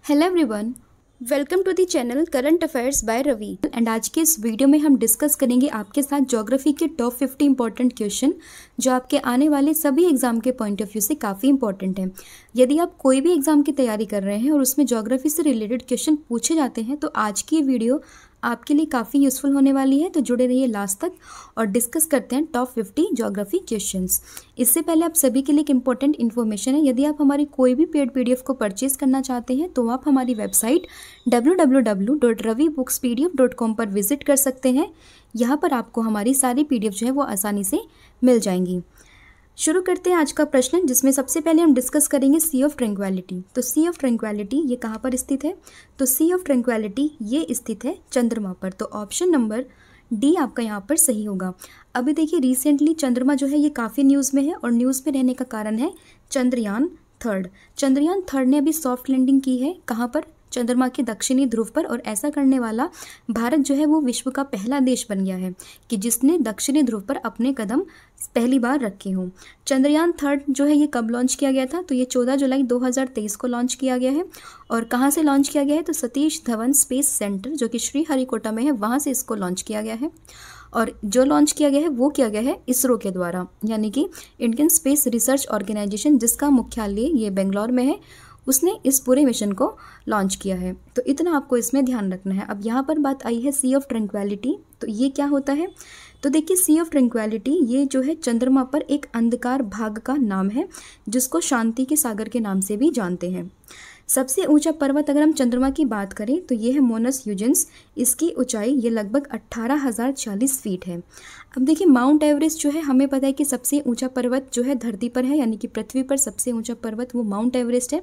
Hello everyone, welcome to the channel current affairs by Ravi. And आज के इस video में हम डिस्कस करेंगे आपके साथ ज्योग्राफी के टॉप 50 इंपॉर्टेंट क्वेश्चन जो आपके आने वाले सभी एग्जाम के पॉइंट ऑफ व्यू से काफ़ी इंपॉर्टेंट हैं। यदि आप कोई भी एग्जाम की तैयारी कर रहे हैं और उसमें ज्योग्राफी से रिलेटेड क्वेश्चन पूछे जाते हैं तो आज की ये वीडियो आपके लिए काफ़ी यूज़फुल होने वाली है। तो जुड़े रहिए लास्ट तक और डिस्कस करते हैं टॉप 50 ज्योग्राफी क्वेश्चन्स। इससे पहले आप सभी के लिए एक इंपॉर्टेंट इन्फॉर्मेशन है, यदि आप हमारी कोई भी पेड पीडीएफ को परचेज करना चाहते हैं तो आप हमारी वेबसाइट www.ravibooks.pdf.com पर विजिट कर सकते हैं। यहाँ पर आपको हमारी सारी पीडीएफ जो है वो आसानी से मिल जाएंगी। शुरू करते हैं आज का प्रश्न, जिसमें सबसे पहले हम डिस्कस करेंगे सी ऑफ ट्रैंक्विलिटी। तो सी ऑफ ट्रैंक्विलिटी ये कहाँ पर स्थित है? तो सी ऑफ ट्रैंक्विलिटी ये स्थित है चंद्रमा पर। तो ऑप्शन नंबर डी आपका यहाँ पर सही होगा। अभी देखिए रिसेंटली चंद्रमा जो है ये काफ़ी न्यूज़ में है और न्यूज़ में रहने का कारण है चंद्रयान थर्ड। चंद्रयान थर्ड ने अभी सॉफ्ट लैंडिंग की है। कहाँ पर? चंद्रमा के दक्षिणी ध्रुव पर। और ऐसा करने वाला भारत जो है वो विश्व का पहला देश बन गया है कि जिसने दक्षिणी ध्रुव पर अपने कदम पहली बार रखे हों। चंद्रयान थर्ड जो है ये कब लॉन्च किया गया था? तो ये 14 जुलाई 2023 को लॉन्च किया गया है। और कहाँ से लॉन्च किया गया है? तो सतीश धवन स्पेस सेंटर जो कि श्रीहरिकोटा में है, वहाँ से इसको लॉन्च किया गया है। और जो लॉन्च किया गया है वो किया गया है इसरो के द्वारा, यानी कि इंडियन स्पेस रिसर्च ऑर्गेनाइजेशन, जिसका मुख्यालय ये बेंगलोर में है, उसने इस पूरे मिशन को लॉन्च किया है। तो इतना आपको इसमें ध्यान रखना है। अब यहाँ पर बात आई है सी ऑफ ट्रैंक्विलिटी। तो ये क्या होता है? तो देखिए सी ऑफ ट्रैंक्विलिटी ये जो है चंद्रमा पर एक अंधकार भाग का नाम है, जिसको शांति के सागर के नाम से भी जानते हैं। सबसे ऊंचा पर्वत अगर हम चंद्रमा की बात करें तो ये है मोनस ह्यूजेंस। इसकी ऊंचाई ये लगभग 18,040 फीट है। अब देखिए माउंट एवरेस्ट जो है, हमें पता है कि सबसे ऊंचा पर्वत जो है धरती पर है, यानी कि पृथ्वी पर सबसे ऊंचा पर्वत वो माउंट एवरेस्ट है।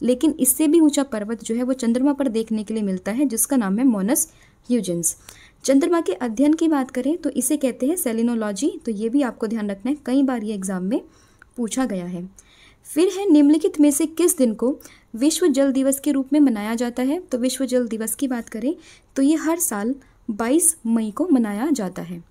लेकिन इससे भी ऊंचा पर्वत जो है वो चंद्रमा पर देखने के लिए मिलता है, जिसका नाम है मोनस ह्यूजेंस। चंद्रमा के अध्ययन की बात करें तो इसे कहते हैं सेलिनोलॉजी। तो ये भी आपको ध्यान रखना है, कई बार ये एग्जाम में पूछा गया है। फिर है निम्नलिखित में से किस दिन को विश्व जल दिवस के रूप में मनाया जाता है? तो विश्व जल दिवस की बात करें तो ये हर साल 22 मई को मनाया जाता है।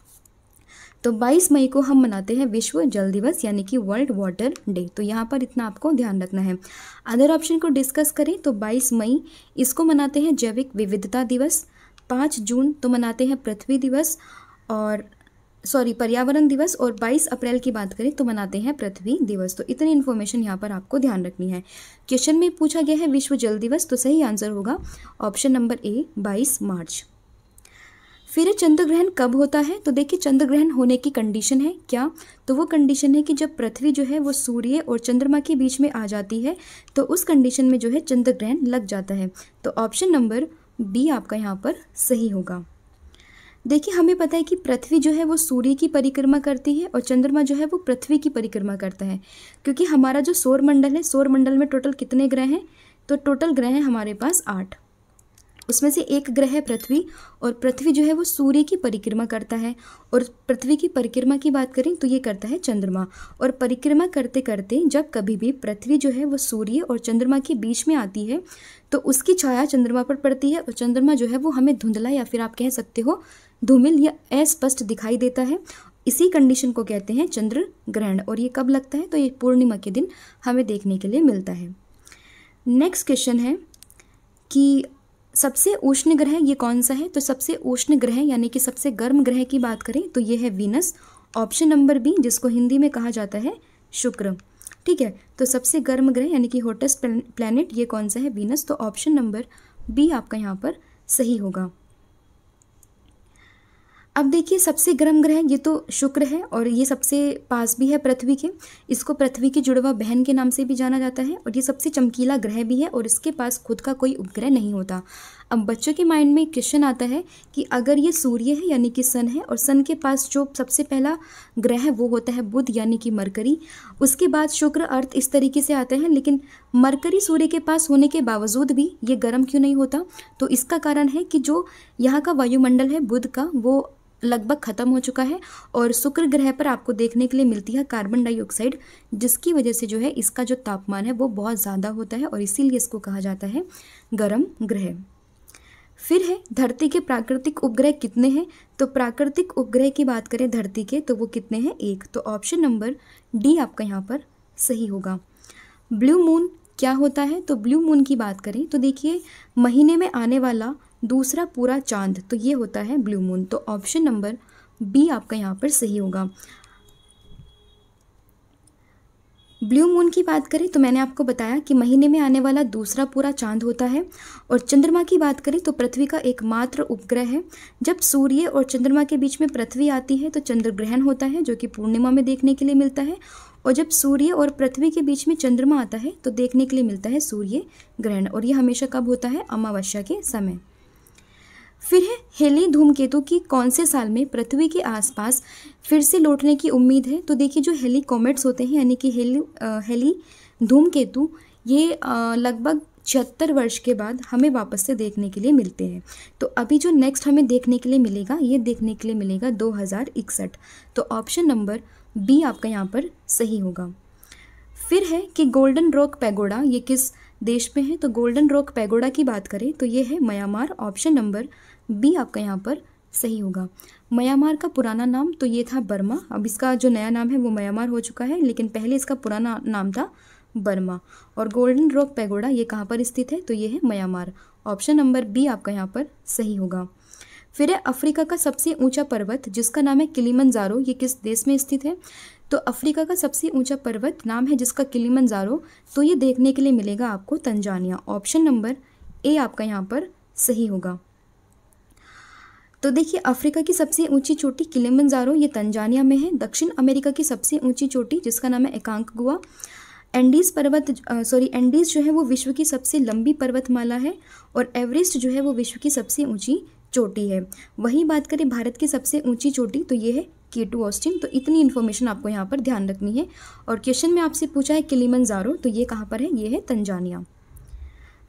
तो 22 मई को हम मनाते हैं विश्व जल दिवस, यानी कि वर्ल्ड वाटर डे। तो यहाँ पर इतना आपको ध्यान रखना है। अदर ऑप्शन को डिस्कस करें तो 22 मई इसको मनाते हैं जैविक विविधता दिवस। 5 जून तो मनाते हैं पृथ्वी दिवस और पर्यावरण दिवस। और 22 अप्रैल की बात करें तो मनाते हैं पृथ्वी दिवस। तो इतनी इन्फॉर्मेशन यहाँ पर आपको ध्यान रखनी है। क्वेश्चन में पूछा गया है विश्व जल दिवस, तो सही आंसर होगा ऑप्शन नंबर ए 22 मार्च। फिर चंद्र ग्रहण कब होता है? तो देखिए चंद्र ग्रहण होने की कंडीशन है क्या? तो वो कंडीशन है कि जब पृथ्वी जो है वो सूर्य और चंद्रमा के बीच में आ जाती है, तो उस कंडीशन में जो है चंद्र ग्रहण लग जाता है। तो ऑप्शन नंबर बी आपका यहाँ पर सही होगा। देखिए हमें पता है कि पृथ्वी जो है वो सूर्य की परिक्रमा करती है और चंद्रमा जो है वो पृथ्वी की परिक्रमा करता है। क्योंकि हमारा जो सौर मंडल है, सौर मंडल में टोटल कितने ग्रह हैं? तो टोटल ग्रह हैं हमारे पास 8। उसमें से एक ग्रह है पृथ्वी, और पृथ्वी जो है वो सूर्य की परिक्रमा करता है। और पृथ्वी की परिक्रमा की बात करें तो ये करता है चंद्रमा। और परिक्रमा करते करते जब कभी भी पृथ्वी जो है वो सूर्य और चंद्रमा के बीच में आती है तो उसकी छाया चंद्रमा पर पड़ती है और चंद्रमा जो है वो हमें धुंधला या फिर आप कह सकते हो धूमिल या अस्पष्ट दिखाई देता है। इसी कंडीशन को कहते हैं चंद्र ग्रहण। और ये कब लगता है? तो ये पूर्णिमा के दिन हमें देखने के लिए मिलता है। नेक्स्ट क्वेश्चन है कि सबसे उष्ण ग्रह ये कौन सा है? तो सबसे उष्ण ग्रह यानी कि सबसे गर्म ग्रह की बात करें तो ये है वीनस, ऑप्शन नंबर बी, जिसको हिंदी में कहा जाता है शुक्र। ठीक है, तो सबसे गर्म ग्रह यानी कि हॉटेस्ट प्लैनेट ये कौन सा है? वीनस। तो ऑप्शन नंबर बी आपका यहाँ पर सही होगा। अब देखिए सबसे गर्म ग्रह ये तो शुक्र है और ये सबसे पास भी है पृथ्वी के। इसको पृथ्वी की जुड़वा बहन के नाम से भी जाना जाता है और ये सबसे चमकीला ग्रह भी है और इसके पास खुद का कोई उपग्रह नहीं होता। अब बच्चों के माइंड में क्वेश्चन आता है कि अगर ये सूर्य है यानी कि सन है और सन के पास जो सबसे पहला ग्रह है वो होता है बुध यानी कि मरकरी, उसके बाद शुक्र, अर्थ, इस तरीके से आते हैं। लेकिन मरकरी सूर्य के पास होने के बावजूद भी ये गर्म क्यों नहीं होता? तो इसका कारण है कि जो यहाँ का वायुमंडल है बुध का वो लगभग खत्म हो चुका है और शुक्र ग्रह पर आपको देखने के लिए मिलती है कार्बन डाइऑक्साइड, जिसकी वजह से जो है इसका जो तापमान है वो बहुत ज़्यादा होता है और इसीलिए इसको कहा जाता है गर्म ग्रह। फिर है धरती के प्राकृतिक उपग्रह कितने हैं? तो प्राकृतिक उपग्रह की बात करें धरती के तो वो कितने हैं? 1। तो ऑप्शन नंबर डी आपका यहाँ पर सही होगा। ब्लू मून क्या होता है? तो ब्लू मून की बात करें तो देखिए महीने में आने वाला दूसरा पूरा चांद, तो ये होता है ब्लू मून। तो ऑप्शन नंबर बी आपका यहाँ पर सही होगा। ब्लू मून की बात करें तो मैंने आपको बताया कि महीने में आने वाला दूसरा पूरा चांद होता है। और चंद्रमा की बात करें तो पृथ्वी का एकमात्र उपग्रह है। जब सूर्य और चंद्रमा के बीच में पृथ्वी आती है तो चंद्र ग्रहण होता है, जो कि पूर्णिमा में देखने के लिए मिलता है। और जब सूर्य और पृथ्वी के बीच में चंद्रमा आता है तो देखने के लिए मिलता है सूर्य ग्रहण। और ये हमेशा कब होता है? अमावस्या के समय। फिर है हेली धूमकेतु की कौन से साल में पृथ्वी के आसपास फिर से लौटने की उम्मीद है? तो देखिए जो हेली कॉमेट्स होते हैं यानी कि हेली धूमकेतु ये लगभग 76 वर्ष के बाद हमें वापस से देखने के लिए मिलते हैं। तो अभी जो नेक्स्ट हमें देखने के लिए मिलेगा, ये देखने के लिए मिलेगा 2061। तो ऑप्शन नंबर बी आपका यहाँ पर सही होगा। फिर है कि गोल्डन रॉक पैगोडा ये किस देश में है? तो गोल्डन रॉक पैगोडा की बात करें तो ये है म्यांमार। ऑप्शन नंबर बी आपका यहाँ पर सही होगा। म्यांमार का पुराना नाम तो ये था बर्मा, अब इसका जो नया नाम है वो म्यांमार हो चुका है, लेकिन पहले इसका पुराना नाम था बर्मा। और गोल्डन रॉक पैगोडा ये कहाँ पर स्थित है? तो ये है म्यांमार। ऑप्शन नंबर बी आपका यहाँ पर सही होगा। फिर है अफ्रीका का सबसे ऊंचा पर्वत जिसका नाम है किलिमंजारो, ये किस देश में स्थित है? तो अफ्रीका का सबसे ऊंचा पर्वत नाम है जिसका किलिमंजारो, तो ये देखने के लिए मिलेगा आपको तंजानिया। ऑप्शन नंबर ए आपका यहाँ पर सही होगा। तो देखिए अफ्रीका की सबसे ऊंची चोटी किलिमंजारो ये तंजानिया में है। दक्षिण अमेरिका की सबसे ऊंची चोटी जिसका नाम है एकांकगुआ, एंडीज जो है वो विश्व की सबसे लंबी पर्वतमाला है। और एवरेस्ट जो है वो विश्व की सबसे ऊंची चोटी है। वहीं बात करें भारत की सबसे ऊंची चोटी तो ये है K2 ऑस्टिन। तो इतनी इन्फॉर्मेशन आपको यहाँ पर ध्यान रखनी है। और क्वेश्चन में आपसे पूछा है किलिमंजारो, तो ये कहाँ पर है? ये है तंजानिया।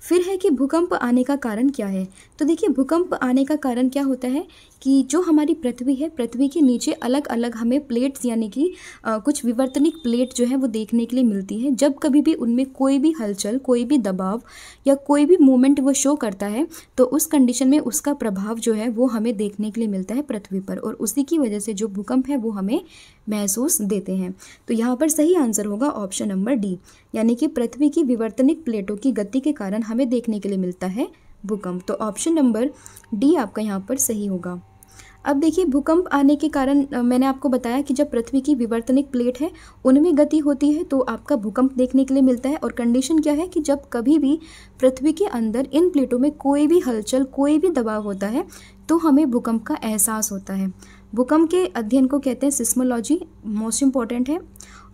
फिर है कि भूकंप आने का कारण क्या है? तो देखिए भूकंप आने का कारण क्या होता है कि जो हमारी पृथ्वी है, पृथ्वी के नीचे अलग अलग हमें प्लेट्स यानी कि कुछ विवर्तनिक प्लेट जो है वो देखने के लिए मिलती है। जब कभी भी उनमें कोई भी हलचल, कोई भी दबाव या कोई भी मूवमेंट वो शो करता है तो उस कंडीशन में उसका प्रभाव जो है वो हमें देखने के लिए मिलता है पृथ्वी पर, और उसी की वजह से जो भूकंप है वो हमें महसूस देते हैं। तो यहाँ पर सही आंसर होगा ऑप्शन नंबर डी, यानी कि पृथ्वी की विवर्तनिक प्लेटों की गति के कारण हमें देखने के लिए मिलता है भूकंप। तो ऑप्शन नंबर डी आपका यहाँ पर सही होगा। अब देखिए भूकंप आने के कारण मैंने आपको बताया कि जब पृथ्वी की विवर्तनिक प्लेट है उनमें गति होती है तो आपका भूकंप देखने के लिए मिलता है। और कंडीशन क्या है कि जब कभी भी पृथ्वी के अंदर इन प्लेटों में कोई भी हलचल, कोई भी दबाव होता है तो हमें भूकंप का एहसास होता है। भूकंप के अध्ययन को कहते हैं सिस्मोलॉजी, मोस्ट इम्पॉर्टेंट है।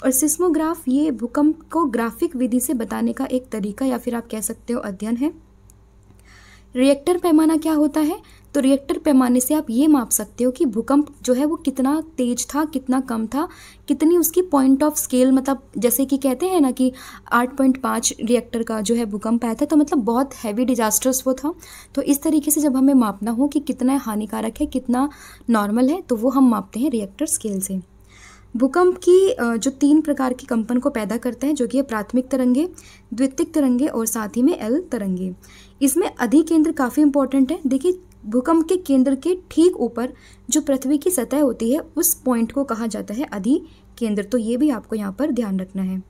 और सिस्मोग्राफ ये भूकंप को ग्राफिक विधि से बताने का एक तरीका या फिर आप कह सकते हो अध्ययन है। रिएक्टर पैमाना क्या होता है? तो रिएक्टर पैमाने से आप ये माप सकते हो कि भूकंप जो है वो कितना तेज था, कितना कम था, कितनी उसकी पॉइंट ऑफ स्केल, मतलब जैसे कि कहते हैं ना कि 8.5 रिएक्टर का जो है भूकंप आया था तो मतलब बहुत हैवी डिजास्टर्स वो था। तो इस तरीके से जब हमें मापना हो कि कितना हानिकारक है, कितना नॉर्मल है, तो वो हम मापते हैं रिएक्टर स्केल से। भूकंप की जो 3 प्रकार की कंपन को पैदा करता है, जो कि है प्राथमिक तरंगे, द्वितीयक तरंगे और साथ ही में एल तरंगे। इसमें अधिकेंद्र काफ़ी इंपॉर्टेंट है। देखिए भूकंप के केंद्र के ठीक ऊपर जो पृथ्वी की सतह होती है उस पॉइंट को कहा जाता है अधिकेंद्र। तो ये भी आपको यहाँ पर ध्यान रखना है।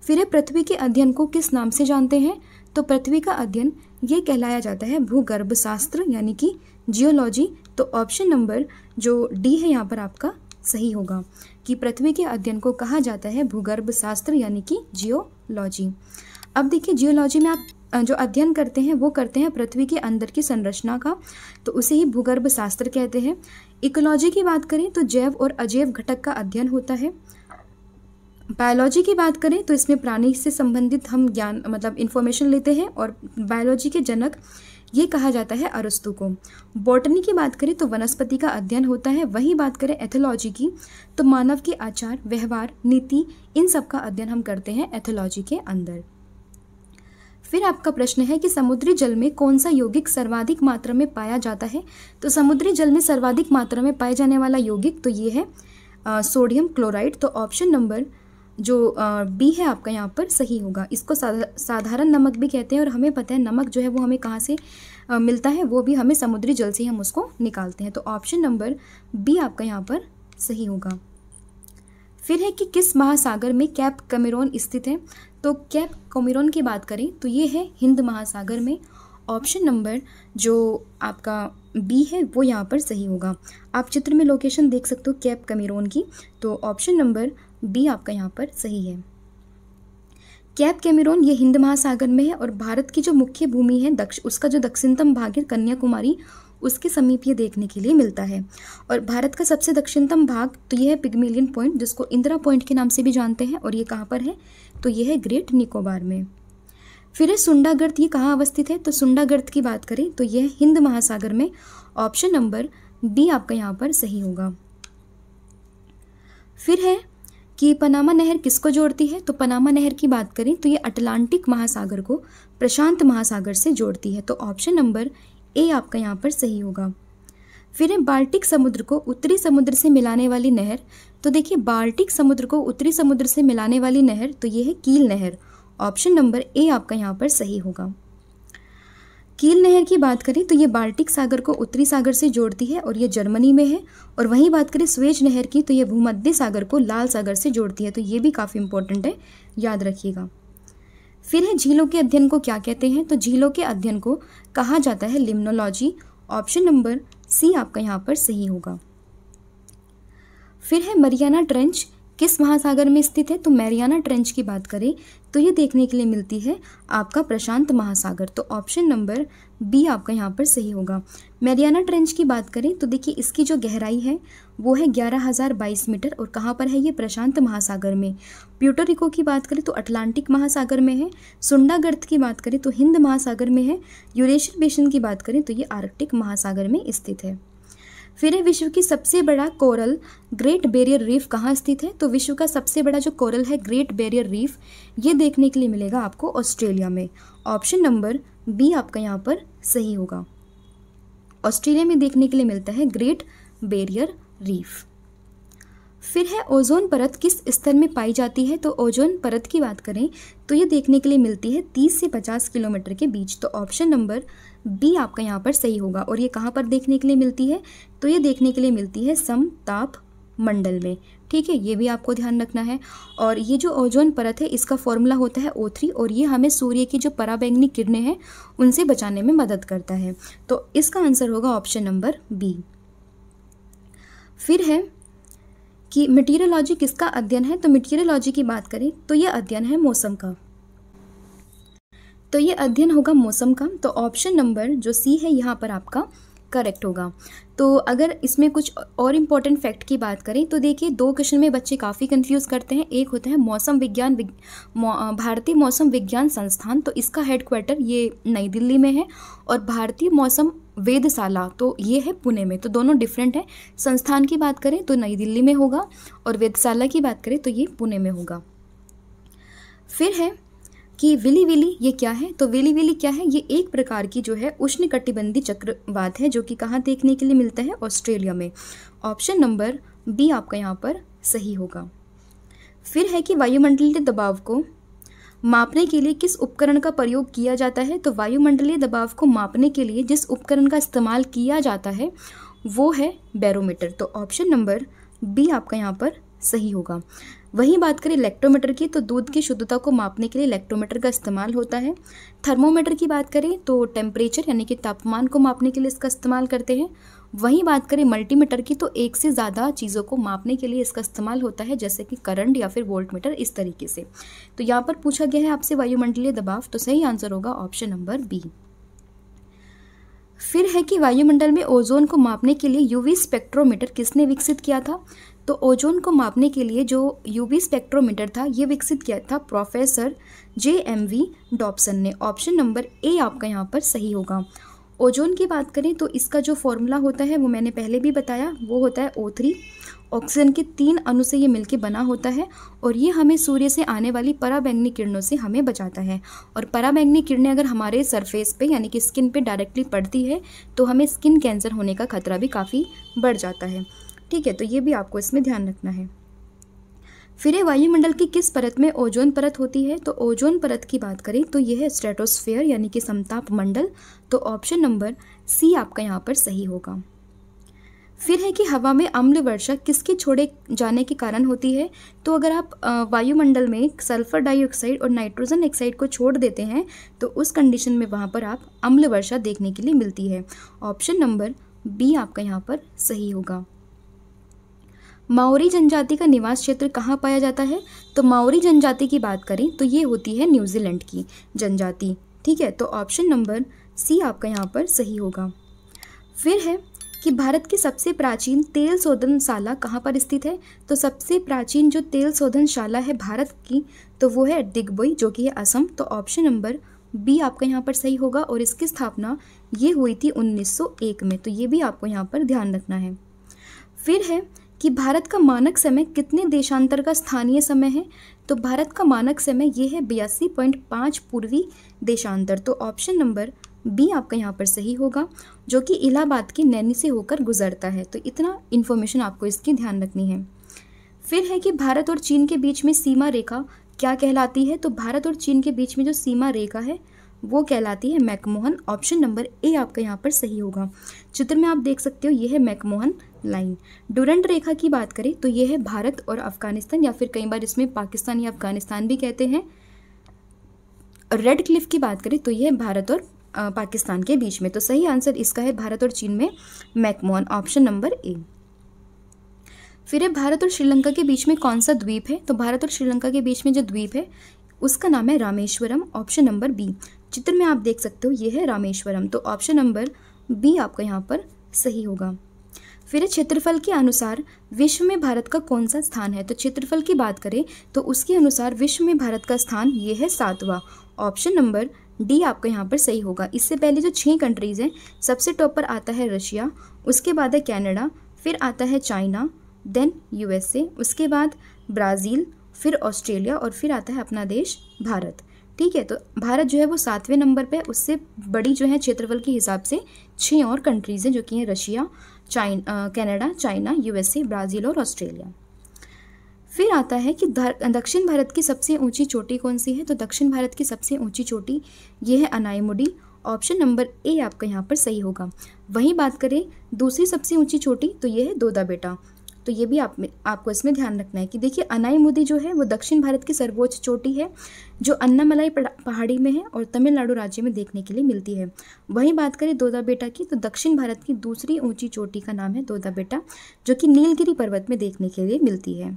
फिर पृथ्वी के अध्ययन को किस नाम से जानते हैं? तो पृथ्वी का अध्ययन ये कहलाया जाता है भूगर्भ शास्त्र यानी कि जियोलॉजी। तो ऑप्शन नंबर जो डी है यहाँ पर आपका सही होगा कि पृथ्वी के अध्ययन को कहा जाता है भूगर्भ शास्त्र यानी कि जियोलॉजी। अब देखिए जियोलॉजी में आप जो अध्ययन करते हैं वो करते हैं पृथ्वी के अंदर की संरचना का, तो उसे ही भूगर्भ शास्त्र कहते हैं। इकोलॉजी की बात करें तो जैव और अजैव घटक का अध्ययन होता है। बायोलॉजी की बात करें तो इसमें प्राणी से संबंधित हम ज्ञान मतलब इन्फॉर्मेशन लेते हैं और बायोलॉजी के जनक ये कहा जाता है अरस्तु को। बॉटनी की बात करें तो वनस्पति का अध्ययन होता है। वही बात करें एथोलॉजी की तो मानव के आचार, व्यवहार, नीति, इन सब का अध्ययन हम करते हैं एथोलॉजी के अंदर। फिर आपका प्रश्न है कि समुद्री जल में कौन सा यौगिक सर्वाधिक मात्रा में पाया जाता है? तो समुद्री जल में सर्वाधिक मात्रा में पाए जाने वाला यौगिक तो ये है सोडियम क्लोराइड। तो ऑप्शन नंबर जो बी है आपका यहाँ पर सही होगा। इसको साधारण नमक भी कहते हैं और हमें पता है नमक जो है वो हमें कहाँ से मिलता है, वो भी हमें समुद्री जल से ही हम उसको निकालते हैं। तो ऑप्शन नंबर बी आपका यहाँ पर सही होगा। फिर है कि किस महासागर में कैप कैमेरोन स्थित है? तो तो कैप कोमोरोन की बात करें तो ये है हिंद महासागर में। ऑप्शन नंबर जो आपका बी है वो यहाँ पर सही होगा। आप चित्र में लोकेशन देख सकते हो कैप कोमोरोन की, तो ऑप्शन नंबर बी आपका यहाँ पर सही है। कैप कोमोरोन ये हिंद महासागर में है और भारत की जो मुख्य भूमि है उसका जो दक्षिणतम भाग है कन्याकुमारी, उसके समीप ये देखने के लिए मिलता है। और भारत का सबसे दक्षिणतम भाग तो ये है पिग्मेलियन पॉइंट, जिसको इंदिरा पॉइंट के नाम से भी जानते हैं, और ये कहाँ पर है तो ये है ग्रेट निकोबार में। फिर है सुंडागर्त, ये कहाँ अवस्थित है तो सुंडागर्त की बात करें तो यह हिंद महासागर में। ऑप्शन नंबर बी आपका यहाँ पर सही होगा। फिर है कि पनामा नहर किसको जोड़ती है, तो पनामा नहर की बात करें तो ये अटलांटिक महासागर को प्रशांत महासागर से जोड़ती है, तो ऑप्शन नंबर ए आपका यहाँ पर सही होगा। फिर है बाल्टिक समुद्र को उत्तरी समुद्र से मिलाने वाली नहर, तो देखिए बाल्टिक समुद्र को उत्तरी समुद्र से मिलाने वाली नहर तो ये है कील नहर। ऑप्शन नंबर ए आपका यहाँ पर सही होगा। कील नहर की बात करें तो ये बाल्टिक सागर को उत्तरी सागर से जोड़ती है और ये जर्मनी में है। और वहीं बात करें स्वेज नहर की तो ये भूमध्य सागर को लाल सागर से जोड़ती है, तो ये भी काफ़ी इंपॉर्टेंट है, याद रखिएगा। फिर है झीलों के अध्ययन को क्या कहते हैं, तो झीलों के अध्ययन को कहा जाता है लिम्नोलॉजी। ऑप्शन नंबर सी आपका यहाँ पर सही होगा। फिर है मरियाना ट्रेंच किस महासागर में स्थित है, तो मैरियाना ट्रेंच की बात करें तो ये देखने के लिए मिलती है आपका प्रशांत महासागर, तो ऑप्शन नंबर बी आपका यहाँ पर सही होगा। मैरियाना ट्रेंच की बात करें तो देखिए इसकी जो गहराई है वो है 11,022 मीटर, और कहाँ पर है ये प्रशांत महासागर में। प्यूर्टो की बात करें तो अटलांटिक महासागर में है। सुंडागर्त की बात करें तो हिंद महासागर में है। यूरेशियन बेसिन की बात करें तो ये आर्कटिक महासागर में स्थित है। फिर है विश्व की सबसे बड़ा कोरल ग्रेट बैरियर रीफ कहाँ स्थित है, तो विश्व का सबसे बड़ा जो कोरल है ग्रेट बैरियर रीफ ये देखने के लिए मिलेगा आपको ऑस्ट्रेलिया में। ऑप्शन नंबर बी आपका यहाँ पर सही होगा। ऑस्ट्रेलिया में देखने के लिए मिलता है ग्रेट बैरियर रीफ। फिर है ओजोन परत किस स्तर में पाई जाती है, तो ओजोन परत की बात करें तो ये देखने के लिए मिलती है 30 से 50 किलोमीटर के बीच, तो ऑप्शन नंबर बी आपका यहाँ पर सही होगा। और ये कहाँ पर देखने के लिए मिलती है, तो ये देखने के लिए मिलती है समताप मंडल में। ठीक है, ये भी आपको ध्यान रखना है। और ये जो ओजोन परत है इसका फॉर्मूला होता है O3, और ये हमें सूर्य की जो पराबैंगनी किरणें हैं उनसे बचाने में मदद करता है, तो इसका आंसर होगा ऑप्शन नंबर बी। फिर है कि मीटियोरोलॉजी किसका अध्ययन है, तो मीटियोरोलॉजी की बात करें तो ये अध्ययन है मौसम का, तो ये अध्ययन होगा मौसम का, तो ऑप्शन नंबर जो सी है यहाँ पर आपका करेक्ट होगा। तो अगर इसमें कुछ और इम्पॉर्टेंट फैक्ट की बात करें तो देखिए 2 क्वेश्चन में बच्चे काफ़ी कंफ्यूज करते हैं। एक होता है मौसम विज्ञान भारतीय मौसम विज्ञान संस्थान, तो इसका हेडक्वार्टर ये नई दिल्ली में है, और भारतीय मौसम वेधशाला तो ये है पुणे में, तो दोनों डिफरेंट है। संस्थान की बात करें तो नई दिल्ली में होगा, और वेधशाला की बात करें तो ये पुणे में होगा। फिर है कि विली विली ये क्या है, तो विली विली क्या है, ये एक प्रकार की जो है उष्णकटिबंधीय चक्रवात है जो कि कहाँ देखने के लिए मिलता है, ऑस्ट्रेलिया में। ऑप्शन नंबर बी आपका यहाँ पर सही होगा। फिर है कि वायुमंडलीय दबाव को मापने के लिए किस उपकरण का प्रयोग किया जाता है, तो वायुमंडलीय दबाव को मापने के लिए जिस उपकरण का इस्तेमाल किया जाता है वो है बैरोमीटर, तो ऑप्शन नंबर बी आपका यहाँ पर सही होगा। वहीं बात करें इलेक्ट्रोमीटर की तो दूध की शुद्धता को मापने के लिए इलेक्ट्रोमीटर का इस्तेमाल होता है। थर्मोमीटर की बात करें तो टेम्परेचर यानी कि तापमान को मापने के लिए इसका इस्तेमाल करते हैं। वहीं बात करें मल्टीमीटर की तो एक से ज़्यादा चीज़ों को मापने के लिए इसका इस्तेमाल होता है, जैसे कि करंट या फिर वोल्टमीटर, इस तरीके से। तो यहाँ पर पूछा गया है आपसे वायुमंडलीय दबाव, तो सही आंसर होगा ऑप्शन नंबर बी। फिर है कि वायुमंडल में ओजोन को मापने के लिए यूवी स्पेक्ट्रोमीटर किसने विकसित किया था, तो ओजोन को मापने के लिए जो यूवी स्पेक्ट्रोमीटर था ये विकसित किया था प्रोफेसर JMV डॉप्सन ने। ऑप्शन नंबर ए आपका यहाँ पर सही होगा। ओजोन की बात करें तो इसका जो फॉर्मूला होता है वो मैंने पहले भी बताया, वो होता है O3। ऑक्सीजन के 3 अणु से ये मिलके बना होता है, और ये हमें सूर्य से आने वाली पराबैंगनी किरणों से हमें बचाता है। और पराबैंगनी किरणें अगर हमारे सरफेस पे यानी कि स्किन पे डायरेक्टली पड़ती है तो हमें स्किन कैंसर होने का खतरा भी काफ़ी बढ़ जाता है। ठीक है, तो ये भी आपको इसमें ध्यान रखना है। फिर वायुमंडल की किस परत में ओजोन परत होती है, तो ओजोन परत की बात करें तो यह है स्ट्रेटोस्फेयर यानी कि समताप मंडल, तो ऑप्शन नंबर सी आपका यहाँ पर सही होगा। फिर है कि हवा में अम्ल वर्षा किसके छोड़े जाने के कारण होती है। तो अगर आप वायुमंडल में सल्फर डाइऑक्साइड और नाइट्रोजन ऑक्साइड को छोड़ देते हैं तो उस कंडीशन में वहाँ पर आप अम्ल वर्षा देखने के लिए मिलती है। ऑप्शन नंबर बी आपका यहाँ पर सही होगा। माओरी जनजाति का निवास क्षेत्र कहाँ पाया जाता है। तो माओरी जनजाति की बात करें तो ये होती है न्यूजीलैंड की जनजाति। ठीक है, तो ऑप्शन नंबर सी आपका यहाँ पर सही होगा। फिर है कि भारत की सबसे प्राचीन तेल शोधनशाला कहाँ पर स्थित है। तो सबसे प्राचीन जो तेल शोधनशाला है भारत की तो वो है डिगबोई, जो कि है असम। तो ऑप्शन नंबर बी आपका यहाँ पर सही होगा और इसकी स्थापना ये हुई थी 1901 में। तो ये भी आपको यहाँ पर ध्यान रखना है। फिर है कि भारत का मानक समय कितने देशांतर का स्थानीय समय है। तो भारत का मानक समय ये है 82.5 पूर्वी देशांतर। तो ऑप्शन नंबर बी आपका यहाँ पर सही होगा, जो कि इलाहाबाद के नैनी से होकर गुजरता है। तो इतना इन्फॉर्मेशन आपको इसकी ध्यान रखनी है। फिर है कि भारत और चीन के बीच में सीमा रेखा क्या कहलाती है। तो भारत और चीन के बीच में जो सीमा रेखा है वो कहलाती है मैकमोहन। ऑप्शन नंबर ए आपका यहाँ पर सही होगा। चित्र में आप देख सकते हो ये है मैकमोहन लाइन। डुरंड रेखा की बात करें तो ये है भारत और अफगानिस्तान, या फिर कई बार इसमें पाकिस्तान या अफगानिस्तान भी कहते हैं। रेड क्लिफ की बात करें तो ये है भारत और पाकिस्तान के बीच में। तो सही आंसर इसका है भारत और चीन में मैकमोहन, ऑप्शन नंबर ए। फिर है भारत और श्रीलंका के बीच में कौन सा द्वीप है। तो भारत और श्रीलंका के बीच में जो द्वीप है उसका नाम है रामेश्वरम, ऑप्शन नंबर बी। चित्र में आप देख सकते हो ये है रामेश्वरम। तो ऑप्शन नंबर बी आपका यहाँ पर सही होगा। फिर क्षेत्रफल के अनुसार विश्व में भारत का कौन सा स्थान है। तो क्षेत्रफल की बात करें तो उसके अनुसार विश्व में भारत का स्थान ये है 7वां। ऑप्शन नंबर डी आपका यहाँ पर सही होगा। इससे पहले जो 6 कंट्रीज़ हैं सबसे टॉप पर आता है रशिया, उसके बाद है कनाडा, फिर आता है चाइना, देन यूएसए, उसके बाद ब्राज़ील, फिर ऑस्ट्रेलिया और फिर आता है अपना देश भारत। ठीक है, तो भारत जो है वो 7वें नंबर पे, उससे बड़ी जो है क्षेत्रफल के हिसाब से 6 और कंट्रीज़ हैं जो कि हैं Russia, Canada, China, USA, Brazil और ऑस्ट्रेलिया। फिर आता है कि दक्षिण भारत की सबसे ऊंची चोटी कौन सी है। तो दक्षिण भारत की सबसे ऊंची चोटी ये है अनाईमुडी, ऑप्शन नंबर ए आपका यहाँ पर सही होगा। वहीं बात करें दूसरी सबसे ऊंची चोटी तो ये है दोदा बेटा। तो ये भी आपको इसमें ध्यान रखना है कि देखिए अनाईमुदी जो है वो दक्षिण भारत की सर्वोच्च चोटी है जो अन्नामलाई पहाड़ी में है और तमिलनाडु राज्य में देखने के लिए मिलती है। वहीं बात करें दोदा बेटा की तो दक्षिण भारत की दूसरी ऊंची चोटी का नाम है दोदा बेटा, जो कि नीलगिरी पर्वत में देखने के लिए मिलती है।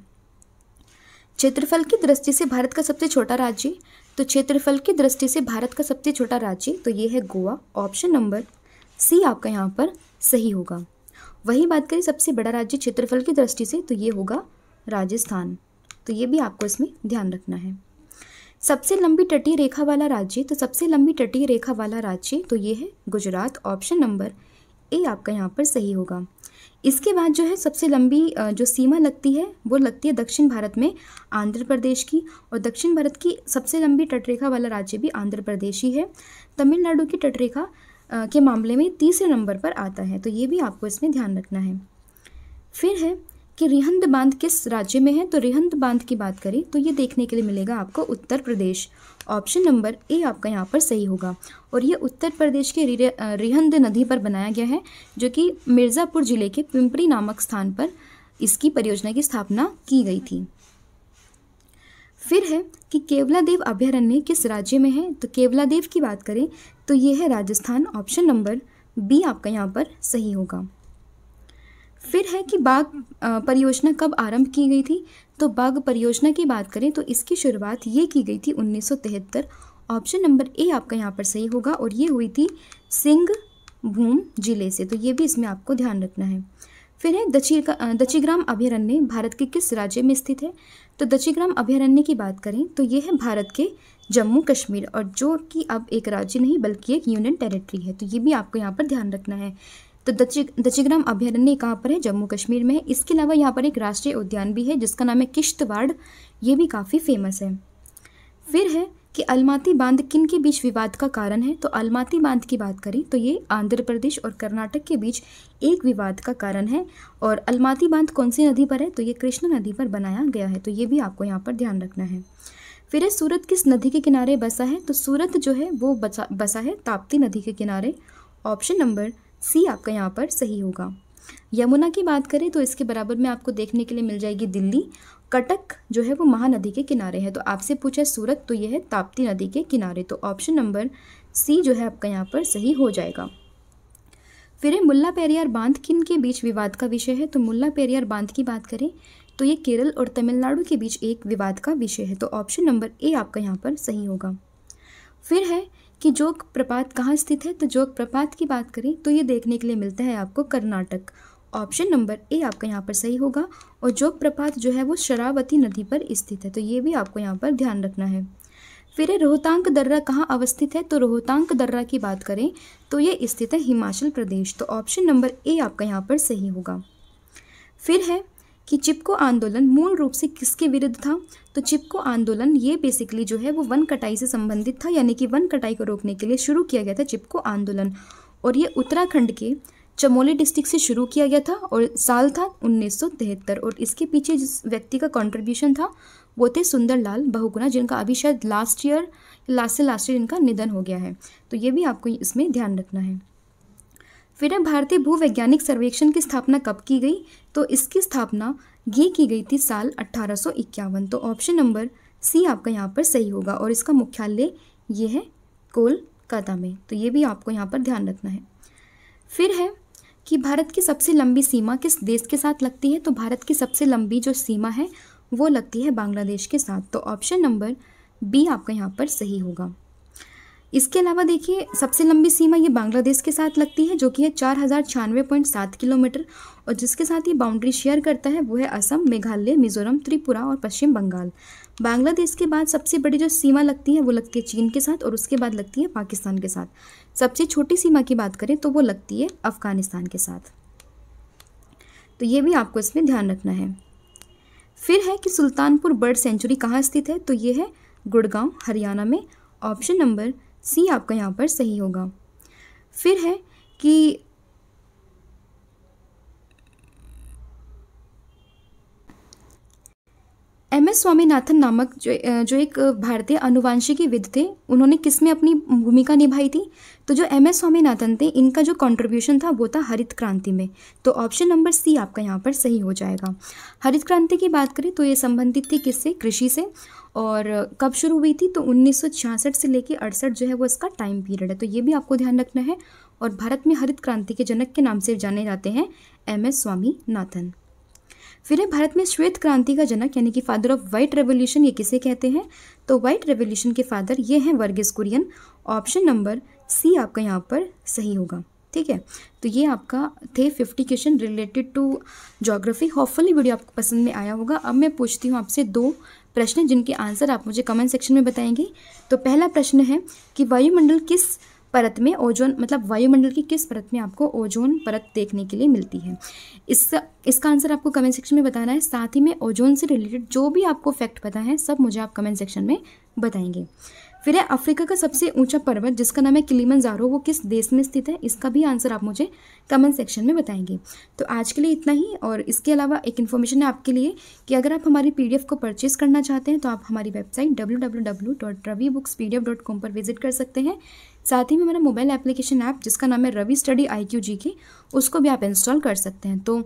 क्षेत्रफल की दृष्टि से भारत का सबसे छोटा राज्य। तो क्षेत्रफल की दृष्टि से भारत का सबसे छोटा राज्य तो ये है गोवा, ऑप्शन नंबर सी आपका यहाँ पर सही होगा। वही बात करें सबसे बड़ा राज्य क्षेत्रफल की दृष्टि से तो ये होगा राजस्थान। तो ये भी आपको इसमें ध्यान रखना है। सबसे लंबी तटीय रेखा वाला राज्य। तो सबसे लंबी तटीय रेखा वाला राज्य तो ये है गुजरात, ऑप्शन नंबर ए आपका यहाँ पर सही होगा। इसके बाद जो है सबसे लंबी जो सीमा लगती है वो लगती है दक्षिण भारत में आंध्र प्रदेश की, और दक्षिण भारत की सबसे लंबी तटरेखा वाला राज्य भी आंध्र प्रदेश ही है। तमिलनाडु की तटरेखा के मामले में तीसरे नंबर पर आता है। तो ये भी आपको इसमें ध्यान रखना है। फिर है कि रिहंद बांध किस राज्य में है। तो रिहंद बांध की बात करें तो ये देखने के लिए मिलेगा आपको Uttar Pradesh, option number A आपका यहाँ पर सही होगा। और ये उत्तर प्रदेश के रिहंद नदी पर बनाया गया है, जो कि मिर्ज़ापुर जिले के पिंपरी नामक स्थान पर इसकी परियोजना की स्थापना की गई थी। फिर है कि केवलादेव अभयारण्य किस राज्य में है। तो केवलादेव की बात करें तो ये है राजस्थान, ऑप्शन नंबर बी आपका यहाँ पर सही होगा। फिर है कि बाघ परियोजना कब आरंभ की गई थी। तो बाघ परियोजना की बात करें तो इसकी शुरुआत ये की गई थी 1973, ऑप्शन नंबर ए आपका यहाँ पर सही होगा। और ये हुई थी सिंहभूम जिले से। तो ये भी इसमें आपको ध्यान रखना है। फिर है दचिग्राम अभयारण्य भारत के किस राज्य में स्थित है। तो दचिग्राम अभयारण्य की बात करें तो ये है भारत के जम्मू कश्मीर, और जो कि अब एक राज्य नहीं बल्कि एक यूनियन टेरिटरी है। तो ये भी आपको यहाँ पर ध्यान रखना है। तो दचिग्राम अभयारण्य कहाँ पर है, जम्मू कश्मीर में है। इसके अलावा यहाँ पर एक राष्ट्रीय उद्यान भी है जिसका नाम है किश्तवाड़, ये भी काफ़ी फेमस है। फिर है कि अलमाती बांध किन के बीच विवाद का कारण है। तो अलमाती बांध की बात करें तो ये आंध्र प्रदेश और कर्नाटक के बीच एक विवाद का कारण है। और अलमाती बांध कौन सी नदी पर है, तो ये कृष्णा नदी पर बनाया गया है। तो ये भी आपको यहाँ पर ध्यान रखना है। फिर है सूरत किस नदी के किनारे बसा है। तो सूरत जो है वो बसा है ताप्ती नदी के किनारे, ऑप्शन नंबर सी आपका यहाँ पर सही होगा। यमुना की बात करें तो इसके बराबर में आपको देखने के लिए मिल जाएगी दिल्ली। कटक जो है वो महानदी के किनारे है। तो आपसे पूछा सूरत, तो यह है ताप्ती नदी के किनारे। तो ऑप्शन नंबर सी जो है आपका यहाँ पर सही हो जाएगा। फिर है मुल्ला पेरियार बांध किन के बीच विवाद का विषय है। तो मुल्ला पेरियार बांध की बात करें तो ये केरल और तमिलनाडु के बीच एक विवाद का विषय है। तो ऑप्शन नंबर ए आपका यहाँ पर सही होगा। फिर है कि जोग प्रपात कहाँ स्थित है। तो जोग प्रपात की बात करें तो ये देखने के लिए मिलता है आपको कर्नाटक। ऑप्शन नंबर ए आपका यहाँ पर सही होगा। और जोग प्रपात जो है वो शरावती नदी पर स्थित है। तो ये भी आपको यहाँ पर ध्यान रखना है। फिर रोहतांग दर्रा कहाँ अवस्थित है। तो रोहतांग दर्रा की बात करें तो ये स्थित है हिमाचल प्रदेश। तो ऑप्शन नंबर ए आपका यहाँ पर सही होगा। फिर है कि चिपको आंदोलन मूल रूप से किसके विरुद्ध था। तो चिपको आंदोलन ये बेसिकली जो है वो वन कटाई से संबंधित था, यानी कि वन कटाई को रोकने के लिए शुरू किया गया था चिपको आंदोलन। और ये उत्तराखंड के चमोली डिस्ट्रिक्ट से शुरू किया गया था और साल था 1973। और इसके पीछे जिस व्यक्ति का कंट्रीब्यूशन था वो थे सुंदरलाल बहुगुणा, जिनका अभी शायद लास्ट ईयर इनका निधन हो गया है। तो ये भी आपको इसमें ध्यान रखना है। फिर भारतीय भूवैज्ञानिक सर्वेक्षण की स्थापना कब की गई। तो इसकी स्थापना ये की गई थी साल 1851। तो ऑप्शन नंबर सी आपका यहाँ पर सही होगा। और इसका मुख्यालय ये है कोलकाता में। तो ये भी आपको यहाँ पर ध्यान रखना है। फिर है कि भारत की सबसे लंबी सीमा किस देश के साथ लगती है। तो भारत की सबसे लंबी जो सीमा है वो लगती है बांग्लादेश के साथ। तो ऑप्शन नंबर बी आपका यहाँ पर सही होगा। इसके अलावा देखिए सबसे लंबी सीमा ये बांग्लादेश के साथ लगती है, जो कि है 4096.7 किलोमीटर। और जिसके साथ ये बाउंड्री शेयर करता है वो है असम, मेघालय, मिजोरम, त्रिपुरा और पश्चिम बंगाल। बांग्लादेश के बाद सबसे बड़ी जो सीमा लगती है वो लगती है चीन के साथ, और उसके बाद लगती है पाकिस्तान के साथ। सबसे छोटी सीमा की बात करें तो वो लगती है अफगानिस्तान के साथ। तो ये भी आपको इसमें ध्यान रखना है। फिर है कि सुल्तानपुर बर्ड सेंचुरी कहाँ स्थित है। तो ये है गुड़गांव, हरियाणा में। ऑप्शन नंबर सी आपका यहाँ पर सही होगा। फिर है कि एमएस स्वामीनाथन नामक जो एक भारतीय अनुवांशिकीविद थे, उन्होंने किस में अपनी भूमिका निभाई थी। तो जो एमएस स्वामीनाथन थे इनका जो कंट्रीब्यूशन था वो था हरित क्रांति में। तो ऑप्शन नंबर सी आपका यहाँ पर सही हो जाएगा। हरित क्रांति की बात करें तो ये संबंधित थी किससे, कृषि से। और कब शुरू हुई थी तो 1966 से लेकर 68 जो है वो इसका टाइम पीरियड है। तो ये भी आपको ध्यान रखना है। और भारत में हरित क्रांति के जनक के नाम से जाने जाते हैं एमएस स्वामीनाथन। फिर है भारत में श्वेत क्रांति का जनक यानी कि फादर ऑफ व्हाइट रेवोल्यूशन ये किसे कहते हैं। तो व्हाइट रेवोल्यूशन के फादर ये हैं Verghese Kurien. Option number C आपका यहाँ पर सही होगा। ठीक है, तो ये आपका थे 50 question related to geography. Hopefully video आपको पसंद में आया होगा। अब मैं पूछती हूँ आपसे 2 प्रश्न जिनके आंसर आप मुझे कमेंट सेक्शन में बताएंगे। तो पहला प्रश्न है कि वायुमंडल किस परत में ओजोन, मतलब वायुमंडल की किस परत में आपको ओजोन परत देखने के लिए मिलती है। इसका आंसर आपको कमेंट सेक्शन में बताना है। साथ ही में ओजोन से रिलेटेड जो भी आपको फैक्ट पता है सब मुझे आप कमेंट सेक्शन में बताएंगे। फिर है अफ्रीका का सबसे ऊंचा पर्वत जिसका नाम है किलिमंजारो, वो किस देश में स्थित है। इसका भी आंसर आप मुझे कमेंट सेक्शन में बताएंगे। तो आज के लिए इतना ही। और इसके अलावा एक इन्फॉर्मेशन है आपके लिए कि अगर आप हमारी PDF को परचेज करना चाहते हैं तो आप हमारी वेबसाइट www.ravibookspdf.com पर विजिट कर सकते हैं। साथ ही में मेरा मोबाइल एप्लीकेशन ऐप जिसका नाम है रवि स्टडी IQ GK, उसको भी आप इंस्टॉल कर सकते हैं। तो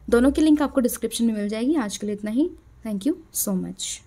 दोनों की लिंक आपको डिस्क्रिप्शन में मिल जाएगी। आज के लिए इतना ही। Thank you so much.